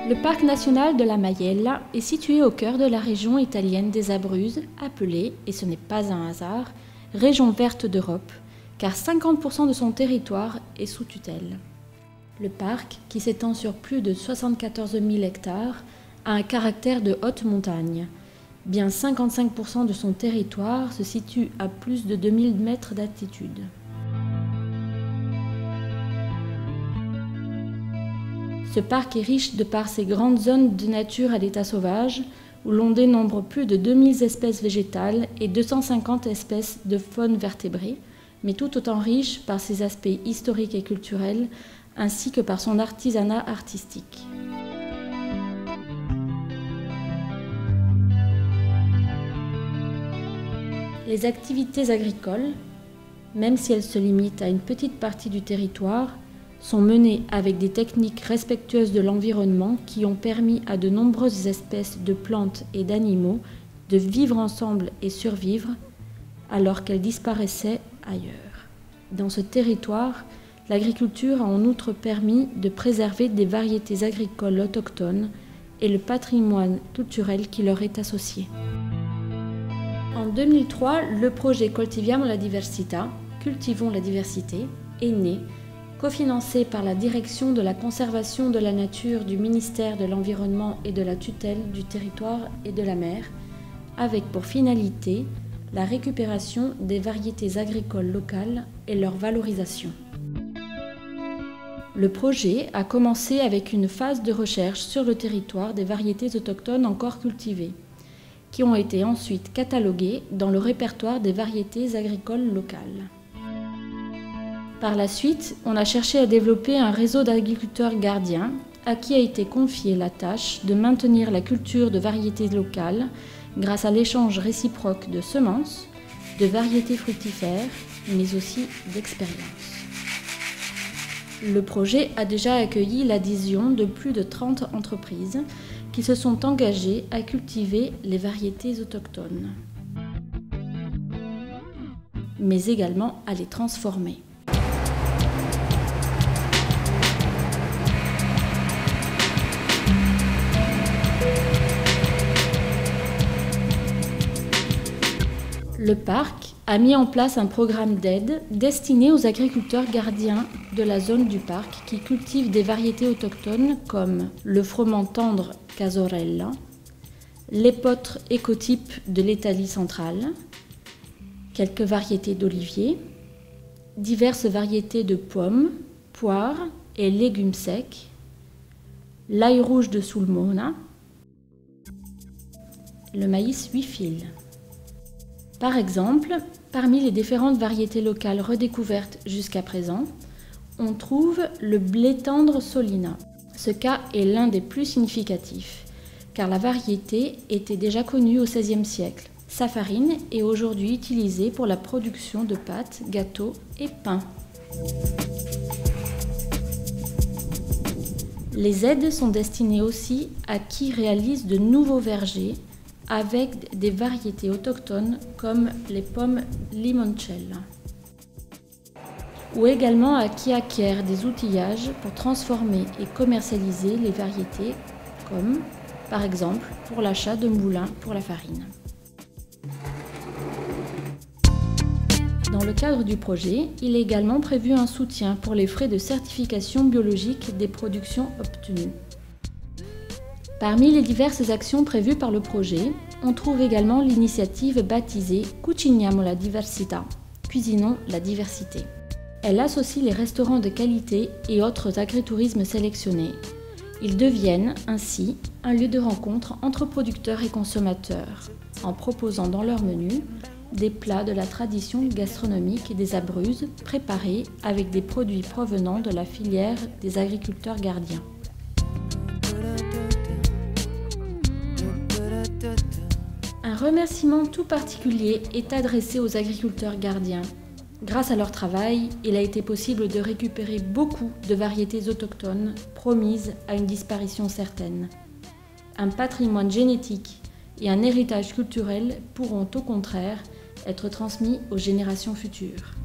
Le parc national de la Maiella est situé au cœur de la région italienne des Abruzzes, appelée, et ce n'est pas un hasard, région verte d'Europe, car 50% de son territoire est sous tutelle. Le parc, qui s'étend sur plus de 74 000 hectares, a un caractère de haute montagne. Bien 55% de son territoire se situe à plus de 2000 mètres d'altitude. Ce parc est riche de par ses grandes zones de nature à l'état sauvage, où l'on dénombre plus de 2000 espèces végétales et 250 espèces de faune vertébrée, mais tout autant riche par ses aspects historiques et culturels, ainsi que par son artisanat artistique. Les activités agricoles, même si elles se limitent à une petite partie du territoire, sont menées avec des techniques respectueuses de l'environnement qui ont permis à de nombreuses espèces de plantes et d'animaux de vivre ensemble et survivre alors qu'elles disparaissaient ailleurs. Dans ce territoire, l'agriculture a en outre permis de préserver des variétés agricoles autochtones et le patrimoine culturel qui leur est associé. En 2003, le projet Coltiviamo la Diversità, Cultivons la diversité, est né, cofinancé par la Direction de la conservation de la nature du ministère de l'Environnement et de la tutelle du territoire et de la mer, avec pour finalité la récupération des variétés agricoles locales et leur valorisation. Le projet a commencé avec une phase de recherche sur le territoire des variétés autochtones encore cultivées, qui ont été ensuite cataloguées dans le répertoire des variétés agricoles locales. Par la suite, on a cherché à développer un réseau d'agriculteurs gardiens à qui a été confiée la tâche de maintenir la culture de variétés locales grâce à l'échange réciproque de semences, de variétés fructifères, mais aussi d'expériences. Le projet a déjà accueilli l'adhésion de plus de 30 entreprises qui se sont engagées à cultiver les variétés autochtones, mais également à les transformer. Le parc a mis en place un programme d'aide destiné aux agriculteurs gardiens de la zone du parc qui cultivent des variétés autochtones comme le froment tendre Cazorella, l'épeautre écotype de l'Italie centrale, quelques variétés d'oliviers, diverses variétés de pommes, poires et légumes secs, l'ail rouge de Sulmona, le maïs 8 fils. Par exemple, parmi les différentes variétés locales redécouvertes jusqu'à présent, on trouve le blé tendre Solina. Ce cas est l'un des plus significatifs, car la variété était déjà connue au XVIe siècle. Sa farine est aujourd'hui utilisée pour la production de pâtes, gâteaux et pains. Les aides sont destinées aussi à qui réalise de nouveaux vergers avec des variétés autochtones comme les pommes limoncello, ou également à qui acquiert des outillages pour transformer et commercialiser les variétés comme, par exemple, pour l'achat de moulins pour la farine. Dans le cadre du projet, il est également prévu un soutien pour les frais de certification biologique des productions obtenues. Parmi les diverses actions prévues par le projet, on trouve également l'initiative baptisée Cuciniamo la Diversità, Cuisinons la diversité. Elle associe les restaurants de qualité et autres agritourismes sélectionnés. Ils deviennent ainsi un lieu de rencontre entre producteurs et consommateurs, en proposant dans leur menu des plats de la tradition gastronomique des Abruzzes préparés avec des produits provenant de la filière des agriculteurs gardiens. Un remerciement tout particulier est adressé aux agriculteurs gardiens. Grâce à leur travail, il a été possible de récupérer beaucoup de variétés autochtones promises à une disparition certaine. Un patrimoine génétique et un héritage culturel pourront au contraire être transmis aux générations futures.